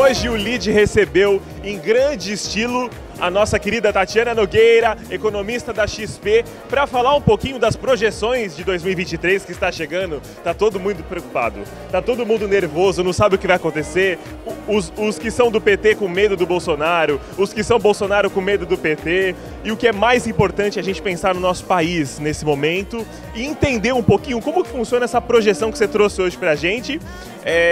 hoje o LEAD recebeu em grande estilo a nossa querida Tatiana Nogueira, economista da XP, para falar um pouquinho das projeções de 2023 que está chegando. Está todo mundo preocupado, está todo mundo nervoso, não sabe o que vai acontecer. Os que são do PT com medo do Bolsonaro, os que são Bolsonaro com medo do PT. E o que é mais importante é a gente pensar no nosso país nesse momento e entender um pouquinho como que funciona essa projeção que você trouxe hoje para a gente.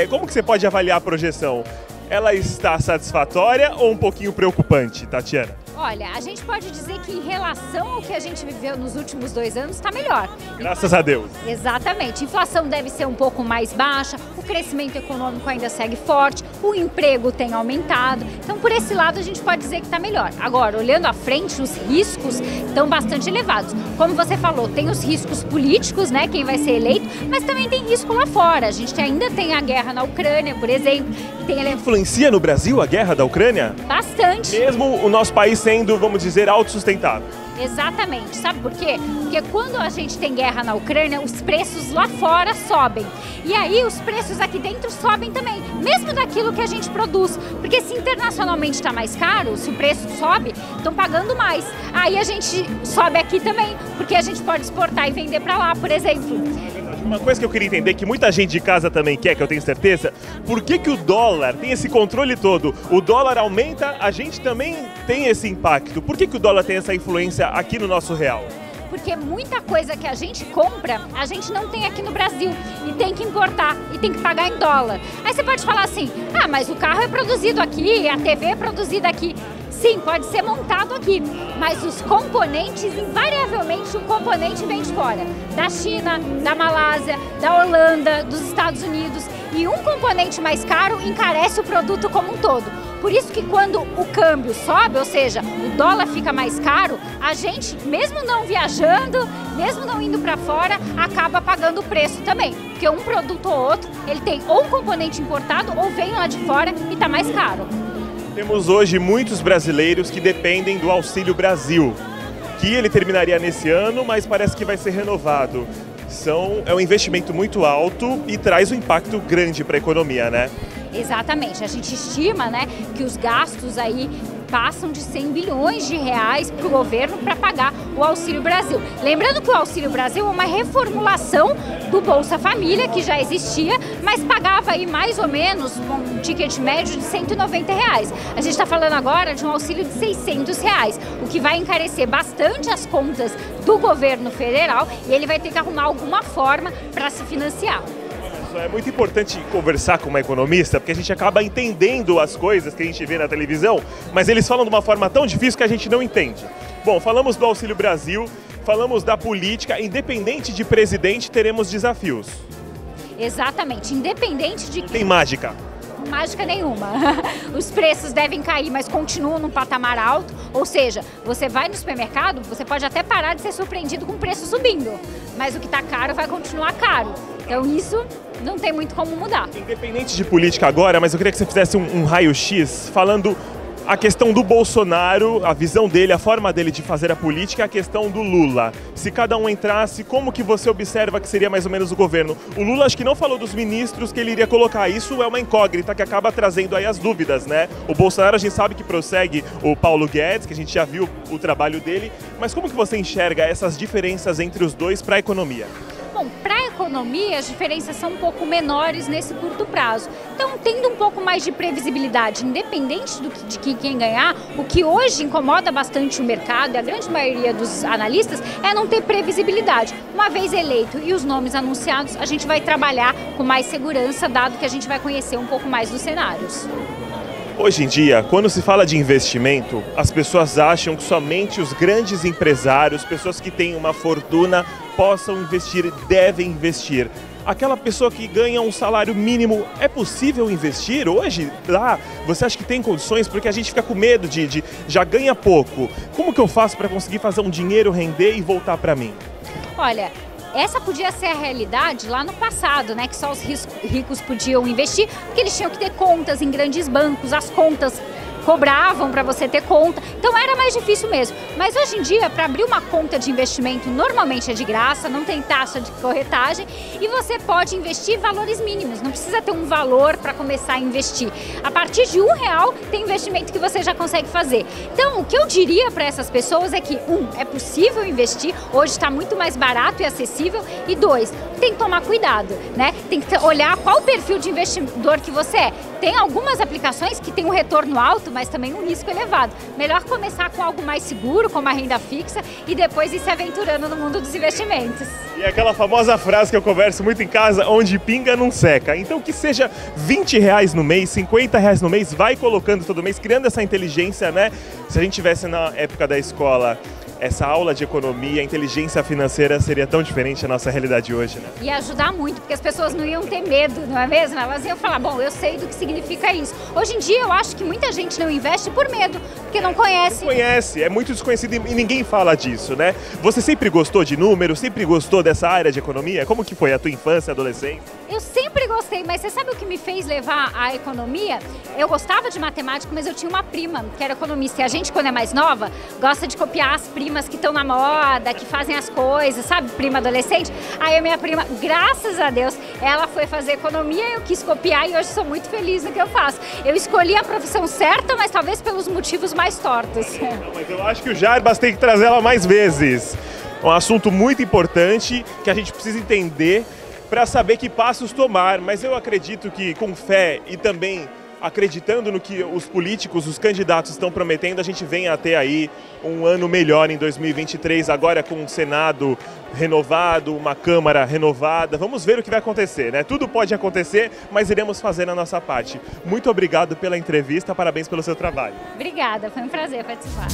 Como que você pode avaliar a projeção? Ela está satisfatória ou um pouquinho preocupante, Tatiana? Olha, a gente pode dizer que em relação ao que a gente viveu nos últimos 2 anos, está melhor. Graças a Deus. Exatamente. A inflação deve ser um pouco mais baixa, o crescimento econômico ainda segue forte, o emprego tem aumentado. Então, por esse lado, a gente pode dizer que está melhor. Agora, olhando à frente, os riscos estão bastante elevados. Como você falou, tem os riscos políticos, né, quem vai ser eleito, mas também tem risco lá fora. A gente ainda tem a guerra na Ucrânia, por exemplo. Influencia no Brasil a guerra da Ucrânia? Bastante. Mesmo o nosso país sendo, vamos dizer, autossustentável. Exatamente. Sabe por quê? Porque quando a gente tem guerra na Ucrânia, os preços lá fora sobem. E aí os preços aqui dentro sobem também, mesmo daquilo que a gente produz. Porque se internacionalmente está mais caro, se o preço sobe, estão pagando mais. Aí a gente sobe aqui também, porque a gente pode exportar e vender para lá, por exemplo. Uma coisa que eu queria entender, que muita gente de casa também quer, que eu tenho certeza, por que o dólar tem esse controle todo? O dólar aumenta, a gente também tem esse impacto. Por que o dólar tem essa influência aqui no nosso real? Porque muita coisa que a gente compra, a gente não tem aqui no Brasil e tem que importar e tem que pagar em dólar. Aí você pode falar assim, mas o carro é produzido aqui, a TV é produzida aqui. Sim, pode ser montado aqui, mas os componentes, invariavelmente o componente vem de fora. Da China, da Malásia, da Holanda, dos Estados Unidos. E um componente mais caro encarece o produto como um todo. Por isso que quando o câmbio sobe, ou seja, o dólar fica mais caro, a gente, mesmo não viajando, mesmo não indo para fora, acaba pagando o preço também. Porque um produto ou outro, ele tem ou um componente importado ou vem lá de fora e está mais caro. Temos hoje muitos brasileiros que dependem do Auxílio Brasil, que ele terminaria nesse ano, mas parece que vai ser renovado. É um investimento muito alto e traz um impacto grande para a economia, né? Exatamente. A gente estima, né, que os gastos aí passam de 100 bilhões de reais para o governo para pagar o Auxílio Brasil. Lembrando que o Auxílio Brasil é uma reformulação do Bolsa Família, que já existia, mas pagava aí mais ou menos um ticket médio de 190 reais. A gente está falando agora de um auxílio de 600 reais, o que vai encarecer bastante as contas do governo federal e ele vai ter que arrumar alguma forma para se financiar. É muito importante conversar com uma economista, porque a gente acaba entendendo as coisas que a gente vê na televisão, mas eles falam de uma forma tão difícil que a gente não entende. Bom, falamos do Auxílio Brasil, falamos da política, independente de presidente, teremos desafios. Exatamente, independente de... Tem mágica? Mágica nenhuma. Os preços devem cair, mas continuam num patamar alto, ou seja, você vai no supermercado, você pode até parar de ser surpreendido com o preço subindo, mas o que está caro vai continuar caro. Então isso não tem muito como mudar. Independente de política agora, mas eu queria que você fizesse um raio-x falando a questão do Bolsonaro, a visão dele, a forma dele de fazer a política, a questão do Lula. Se cada um entrasse, como que você observa que seria mais ou menos o governo? O Lula acho que não falou dos ministros que ele iria colocar. Isso é uma incógnita que acaba trazendo aí as dúvidas, né? O Bolsonaro a gente sabe que prossegue o Paulo Guedes, que a gente já viu o trabalho dele. Mas como que você enxerga essas diferenças entre os dois para a economia? Bom, para a economia as diferenças são um pouco menores nesse curto prazo. Então, tendo um pouco mais de previsibilidade, independente de quem ganhar, o que hoje incomoda bastante o mercado e a grande maioria dos analistas é não ter previsibilidade. Uma vez eleito e os nomes anunciados, a gente vai trabalhar com mais segurança, dado que a gente vai conhecer um pouco mais dos cenários. Hoje em dia, quando se fala de investimento, as pessoas acham que somente os grandes empresários, pessoas que têm uma fortuna, possam investir, devem investir. Aquela pessoa que ganha um salário mínimo, é possível investir hoje? Lá, você acha que tem condições? Porque a gente fica com medo de já ganha pouco. Como que eu faço para conseguir fazer um dinheiro render e voltar para mim? Olha, essa podia ser a realidade lá no passado, né? Que só os ricos podiam investir, porque eles tinham que ter contas em grandes bancos, as contas cobravam para você ter conta, então era mais difícil mesmo. Mas hoje em dia, para abrir uma conta de investimento, normalmente é de graça, não tem taxa de corretagem e você pode investir valores mínimos, não precisa ter um valor para começar a investir. A partir de R$1 tem investimento que você já consegue fazer. Então, o que eu diria para essas pessoas é que, é possível investir, hoje está muito mais barato e acessível, e 2, tem que tomar cuidado, né? Tem que olhar qual o perfil de investidor que você é. Tem algumas aplicações que têm um retorno alto, mas também um risco elevado. Melhor começar com algo mais seguro, como a renda fixa, e depois ir se aventurando no mundo dos investimentos. E aquela famosa frase que eu converso muito em casa, onde pinga não seca. Então que seja R$20 no mês, R$50 no mês, vai colocando todo mês, criando essa inteligência, né? Se a gente tivesse na época da escola essa aula de economia, inteligência financeira, seria tão diferente a nossa realidade hoje, né? Ia ajudar muito, porque as pessoas não iam ter medo, não é mesmo? Elas iam falar, bom, eu sei do que significa isso. Hoje em dia, eu acho que muita gente não investe por medo, porque não conhece. Não conhece, é muito desconhecido e ninguém fala disso, né? Você sempre gostou de números, sempre gostou dessa área de economia? Como que foi a tua infância, adolescência? Eu sempre gostei, mas você sabe o que me fez levar à economia? Eu gostava de matemática, mas eu tinha uma prima que era economista. E a gente, quando é mais nova, gosta de copiar as primas que estão na moda, que fazem as coisas, sabe? Prima adolescente. Aí a minha prima, graças a Deus, ela foi fazer economia, eu quis copiar e hoje sou muito feliz no que eu faço. Eu escolhi a profissão certa, mas talvez pelos motivos mais tortos. Não, mas eu acho que o Jarbas tem que trazer ela mais vezes. Um assunto muito importante que a gente precisa entender para saber que passos tomar, mas eu acredito que com fé e também acreditando no que os políticos, os candidatos estão prometendo, a gente vem até aí um ano melhor em 2023, agora com um Senado renovado, uma Câmara renovada. Vamos ver o que vai acontecer, né? Tudo pode acontecer, mas iremos fazer a nossa parte. Muito obrigado pela entrevista, parabéns pelo seu trabalho. Obrigada, foi um prazer participar.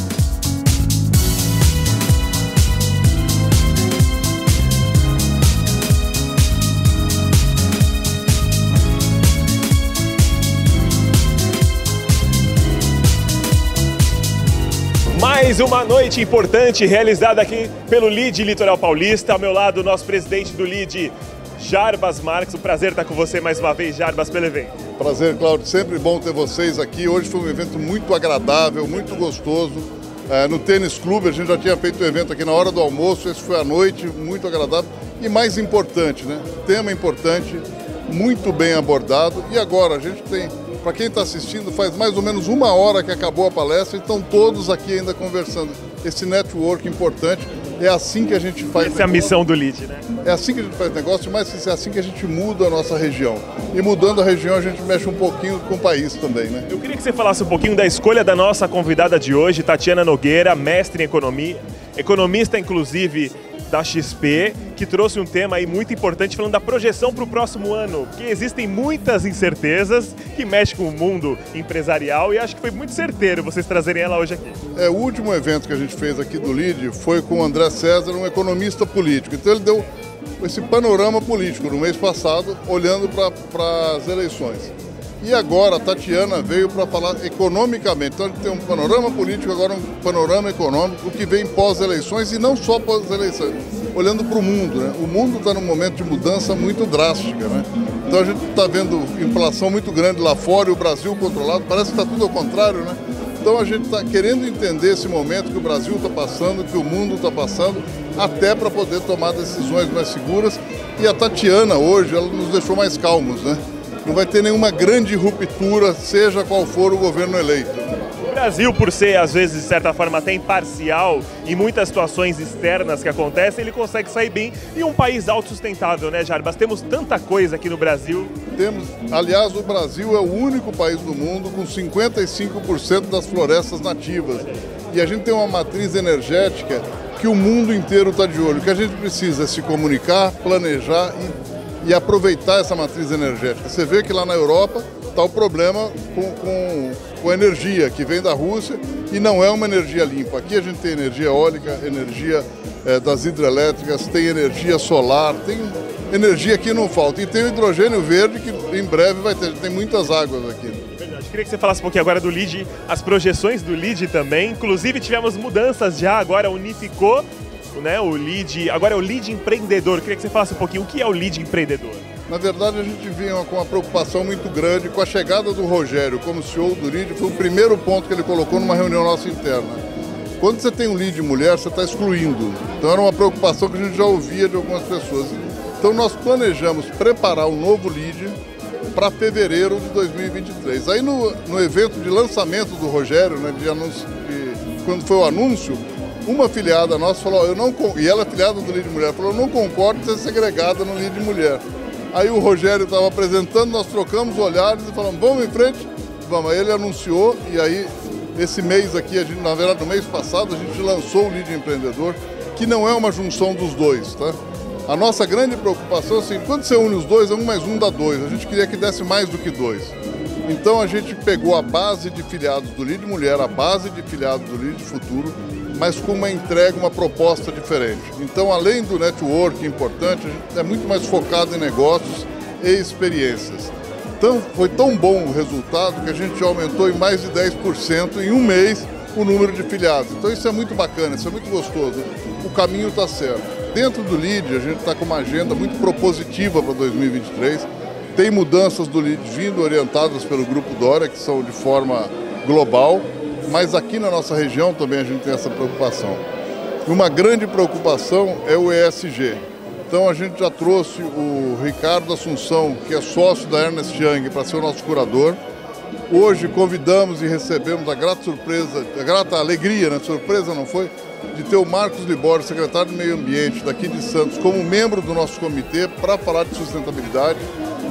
Mais uma noite importante realizada aqui pelo LIDE Litoral Paulista. Ao meu lado, o nosso presidente do LIDE, Jarbas Marques. Um prazer estar com você mais uma vez, Jarbas, pelo evento. Prazer, Cláudio. Sempre bom ter vocês aqui. Hoje foi um evento muito agradável, muito gostoso. No Tênis Clube, a gente já tinha feito o evento aqui na hora do almoço. Esse foi à noite, muito agradável. E mais importante, né? Tema importante, muito bem abordado. E agora, a gente tem... Para quem está assistindo, faz mais ou menos 1 hora que acabou a palestra e estão todos aqui ainda conversando. Esse network importante, é assim que a gente faz negócio. Essa é a missão do LIDE, né? É assim que a gente faz negócio, mas é assim que a gente muda a nossa região. E mudando a região, a gente mexe um pouquinho com o país também, né? Eu queria que você falasse um pouquinho da escolha da nossa convidada de hoje, Tatiana Nogueira, mestre em economia, economista, inclusive, da XP, que trouxe um tema aí muito importante falando da projeção para o próximo ano, porque existem muitas incertezas que mexem com o mundo empresarial e acho que foi muito certeiro vocês trazerem ela hoje aqui. O último evento que a gente fez aqui do LIDE foi com o André César, um economista político. Então ele deu esse panorama político no mês passado, olhando para as eleições. E agora a Tatiana veio para falar economicamente. Então a gente tem um panorama político, agora um panorama econômico, o que vem pós-eleições e não só pós-eleições, olhando para o mundo, né? O mundo está num momento de mudança muito drástica, né? Então a gente está vendo inflação muito grande lá fora e o Brasil controlado, parece que está tudo ao contrário, né? Então a gente está querendo entender esse momento que o Brasil está passando, que o mundo está passando, até para poder tomar decisões mais seguras. E a Tatiana hoje, ela nos deixou mais calmos, né? Não vai ter nenhuma grande ruptura, seja qual for o governo eleito. O Brasil, por ser, às vezes, de certa forma, até imparcial em muitas situações externas que acontecem, ele consegue sair bem. E um país autossustentável, né, Jarbas? Temos tanta coisa aqui no Brasil. Aliás, o Brasil é o único país do mundo com 55% das florestas nativas. E a gente tem uma matriz energética que o mundo inteiro está de olho. O que a gente precisa é se comunicar, planejar e aproveitar essa matriz energética. Você vê que lá na Europa está o problema com energia que vem da Rússia e não é uma energia limpa. Aqui a gente tem energia eólica, energia das hidrelétricas, tem energia solar, tem energia que não falta. E tem o hidrogênio verde que em breve vai ter, tem muitas águas aqui. Verdade. Queria que você falasse um pouquinho agora do LIDE, as projeções do LIDE também. Inclusive tivemos mudanças já, agora unificou, né, o LIDE, agora é o LIDE Empreendedor. Queria que você falasse um pouquinho o que é o LIDE Empreendedor. Na verdade, a gente vinha com uma preocupação muito grande com a chegada do Rogério como CEO do LEAD. Foi o primeiro ponto que ele colocou numa reunião nossa interna. Quando você tem um LEAD mulher, você está excluindo. Então era uma preocupação que a gente já ouvia de algumas pessoas. Então nós planejamos preparar um novo LEAD para fevereiro de 2023. Aí no evento de lançamento do Rogério, né, quando foi o anúncio, uma afiliada nossa falou, e ela é afiliada do LEAD mulher, falou, eu não concordo de ser segregada no LEAD mulher. Aí o Rogério estava apresentando, nós trocamos olhares e falamos, vamos em frente? Vamos. Aí ele anunciou e aí esse mês aqui, na verdade no mês passado, a gente lançou o LEAD Empreendedor, que não é uma junção dos dois, tá? A nossa grande preocupação é assim, quando você une os dois, 1 mais 1 dá 2. A gente queria que desse mais do que 2. Então a gente pegou a base de filiados do LEAD Mulher, a base de filiados do LEAD Futuro, mas com uma entrega, uma proposta diferente. Então, além do network importante, a gente é muito mais focado em negócios e experiências. Então, foi tão bom o resultado que a gente aumentou em mais de 10% em um mês o número de filiados. Então, isso é muito bacana, isso é muito gostoso. O caminho está certo. Dentro do LEAD, a gente está com uma agenda muito propositiva para 2023. Tem mudanças do LEAD vindo orientadas pelo Grupo Dória, que são de forma global. Mas aqui na nossa região também a gente tem essa preocupação. Uma grande preocupação é o ESG. Então a gente já trouxe o Ricardo Assunção, que é sócio da Ernst Young, para ser o nosso curador. Hoje convidamos e recebemos a grata surpresa, a grata alegria, né? Surpresa não foi? De ter o Marcos Libório, secretário do Meio Ambiente daqui de Santos, como membro do nosso comitê para falar de sustentabilidade.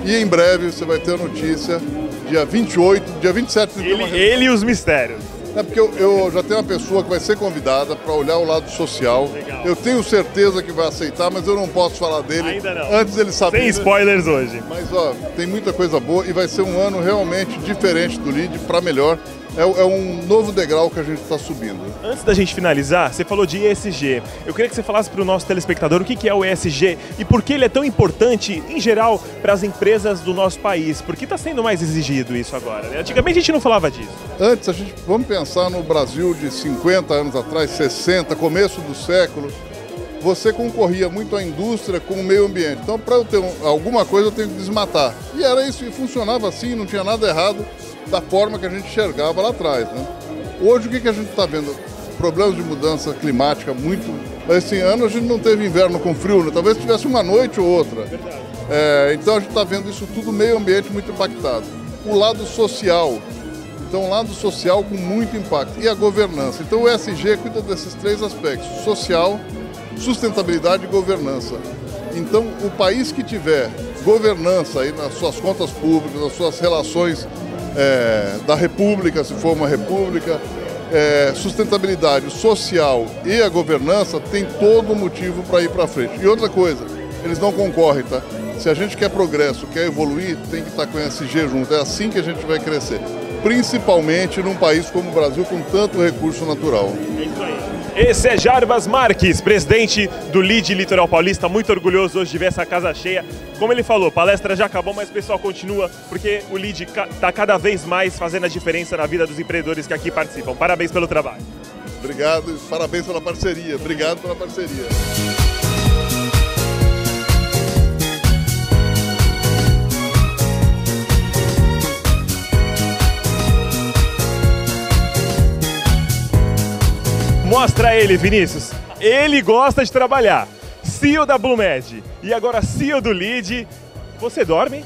E em breve você vai ter a notícia, dia 28, dia 27... Ele e os mistérios. É porque eu já tenho uma pessoa que vai ser convidada para olhar o lado social. Legal. Eu tenho certeza que vai aceitar, mas eu não posso falar dele ainda não. Antes dele saber. Sem spoilers hoje. Mas ó, tem muita coisa boa e vai ser um ano realmente diferente do LEAD para melhor. É um novo degrau que a gente está subindo. Antes da gente finalizar, você falou de ESG. Eu queria que você falasse para o nosso telespectador o que é o ESG e por que ele é tão importante, em geral, para as empresas do nosso país. Por que está sendo mais exigido isso agora, né? Antigamente a gente não falava disso. Antes, vamos pensar no Brasil de 50 anos atrás, 60, começo do século, você concorria muito à indústria com o meio ambiente. Então, para eu ter alguma coisa, eu tenho que desmatar. E era isso, e funcionava assim, não tinha nada errado da forma que a gente enxergava lá atrás, né? Hoje, o que a gente está vendo? Problemas de mudança climática muito... Esse ano a gente não teve inverno com frio, né? Talvez tivesse uma noite ou outra. Então a gente está vendo isso tudo, meio ambiente muito impactado. O lado social. Então, o lado social com muito impacto. E a governança. Então, o ESG cuida desses 3 aspectos. Social, sustentabilidade e governança. Então, o país que tiver governança aí nas suas contas públicas, nas suas relações da república, se for uma república, sustentabilidade social e a governança, tem todo motivo para ir para frente. E outra coisa, eles não concorrem, tá? Se a gente quer progresso, quer evoluir, tem que estar com o ESG junto. É assim que a gente vai crescer. Principalmente num país como o Brasil, com tanto recurso natural. É isso aí. Esse é Jarbas Marques, presidente do LEAD Litoral Paulista, muito orgulhoso hoje de ver essa casa cheia. Como ele falou, a palestra já acabou, mas o pessoal continua, porque o LEAD está cada vez mais fazendo a diferença na vida dos empreendedores que aqui participam. Parabéns pelo trabalho. Obrigado, parabéns pela parceria. Obrigado pela parceria. Mostra ele, Vinícius. Ele gosta de trabalhar. CEO da Blumed e agora CEO do LEAD. Você dorme?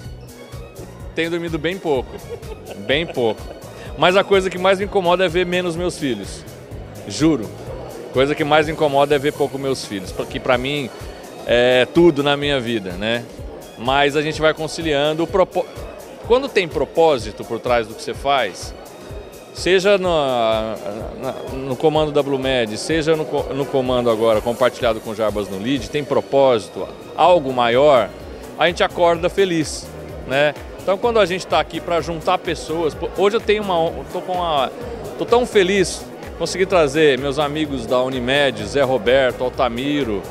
Tenho dormido bem pouco. Bem pouco. Mas a coisa que mais me incomoda é ver menos meus filhos. Juro. A coisa que mais me incomoda é ver pouco meus filhos. Porque para mim é tudo na minha vida, né? Mas a gente vai conciliando. Quando tem propósito por trás do que você faz... Seja no comando da Blumed, seja no comando agora compartilhado com o Jarbas no LEAD, tem propósito, algo maior, a gente acorda feliz, né? Então quando a gente está aqui para juntar pessoas, hoje eu tenho tô tão feliz, consegui trazer meus amigos da Unimed, Zé Roberto, Altamiro,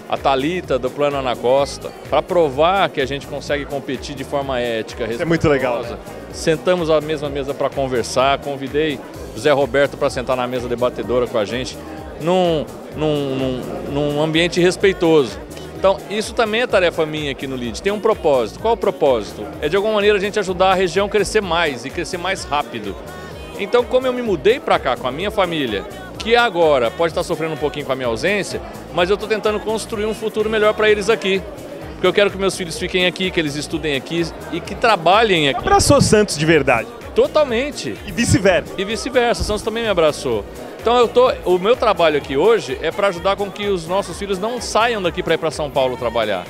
a Thalita do Plano Ana Costa, para provar que a gente consegue competir de forma ética, respeitosa. Isso é muito legal, né? Sentamos à mesma mesa para conversar, convidei o Zé Roberto para sentar na mesa debatedora com a gente, num ambiente respeitoso. Então, isso também é tarefa minha aqui no LEAD. Tem um propósito. Qual o propósito? É de alguma maneira a gente ajudar a região a crescer mais e crescer mais rápido. Então, como eu me mudei para cá com a minha família, que agora pode estar sofrendo um pouquinho com a minha ausência, mas eu estou tentando construir um futuro melhor para eles aqui. Porque eu quero que meus filhos fiquem aqui, que eles estudem aqui e que trabalhem aqui. Abraçou Santos de verdade. Totalmente. E vice-versa. E vice-versa. Santos também me abraçou. Então o meu trabalho aqui hoje é para ajudar com que os nossos filhos não saiam daqui para ir para São Paulo trabalhar.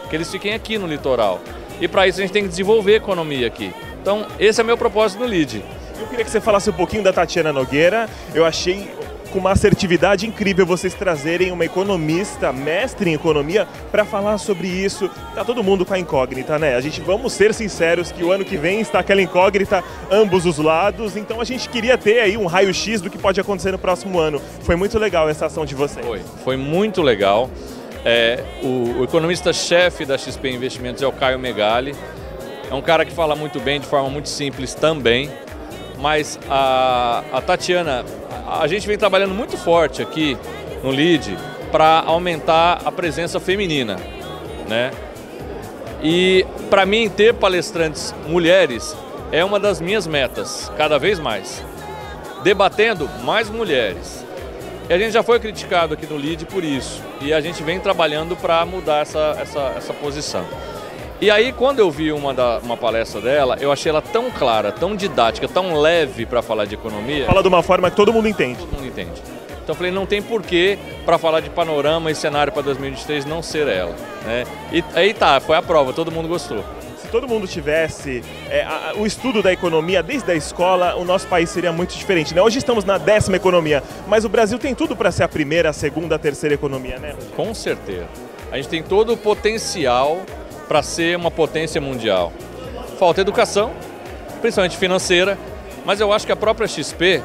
Que eles fiquem aqui no litoral. E para isso a gente tem que desenvolver a economia aqui. Então esse é meu propósito no LEAD. Eu queria que você falasse um pouquinho da Tatiana Nogueira. Eu achei com uma assertividade incrível vocês trazerem uma economista, mestre em economia, para falar sobre isso. Tá todo mundo com a incógnita, né? Vamos ser sinceros que o ano que vem está aquela incógnita ambos os lados, então a gente queria ter aí um raio-x do que pode acontecer no próximo ano. Foi muito legal essa ação de vocês. Foi muito legal. O economista-chefe da XP Investimentos é o Caio Megali. É um cara que fala muito bem, de forma muito simples também. Mas a Tatiana, a gente vem trabalhando muito forte aqui no LEAD para aumentar a presença feminina, né? E para mim ter palestrantes mulheres é uma das minhas metas, cada vez mais. Debatendo mais mulheres. E a gente já foi criticado aqui no LEAD por isso. E a gente vem trabalhando para mudar essa posição. E aí, quando eu vi uma palestra dela, eu achei ela tão clara, tão didática, tão leve para falar de economia. Fala de uma forma que todo mundo entende. Todo mundo entende. Então eu falei, não tem porquê para falar de panorama e cenário para 2023 não ser ela, né? E aí tá, foi a prova, todo mundo gostou. Se todo mundo tivesse o estudo da economia desde a escola, o nosso país seria muito diferente, né? Hoje estamos na 10ª economia, mas o Brasil tem tudo para ser a primeira, a segunda, a terceira economia, né? Com certeza. A gente tem todo o potencial para ser uma potência mundial. Falta educação, principalmente financeira, mas eu acho que a própria XP,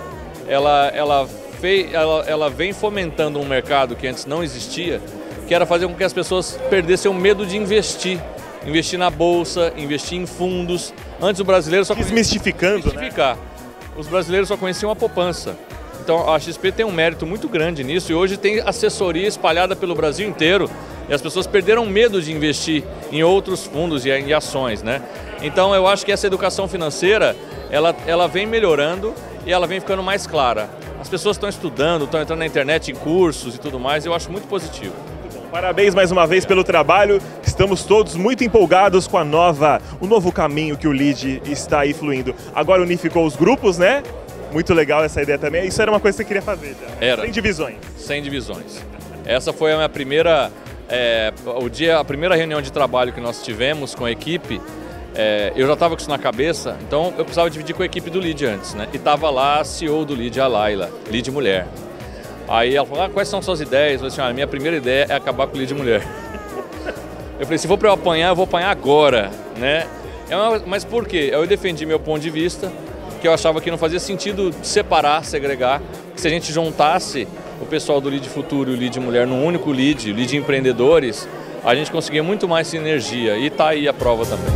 ela vem fomentando um mercado que antes não existia, que era fazer com que as pessoas perdessem o medo de investir. Investir na bolsa, investir em fundos. Antes o brasileiro só desmistificando, né? Os brasileiros só conheciam a poupança. Então a XP tem um mérito muito grande nisso e hoje tem assessoria espalhada pelo Brasil inteiro. E as pessoas perderam medo de investir em outros fundos e em ações, né? Então eu acho que essa educação financeira, ela vem melhorando e ela vem ficando mais clara. As pessoas estão estudando, estão entrando na internet em cursos e tudo mais, e eu acho muito positivo. Parabéns mais uma vez pelo trabalho, estamos todos muito empolgados com o novo caminho que o LEAD está aí fluindo. Agora unificou os grupos, né? Muito legal essa ideia também, isso era uma coisa que você queria fazer já, né? Era. Sem divisões. Sem divisões. Essa foi a minha primeira... a primeira reunião de trabalho que nós tivemos com a equipe, eu já estava com isso na cabeça, então eu precisava dividir com a equipe do LEAD antes, né? E estava lá a CEO do LEAD, a Laila, LEAD Mulher. Aí ela falou, quais são suas ideias? Eu falei assim, a minha primeira ideia é acabar com o LEAD Mulher. Eu falei, se for para eu apanhar, eu vou apanhar agora, né? Mas por quê? Eu defendi meu ponto de vista, que eu achava que não fazia sentido separar, segregar, que se a gente juntasse o pessoal do LEAD Futuro e o LEAD Mulher num único LEAD, o LEAD Empreendedores, a gente conseguia muito mais sinergia e tá aí a prova também.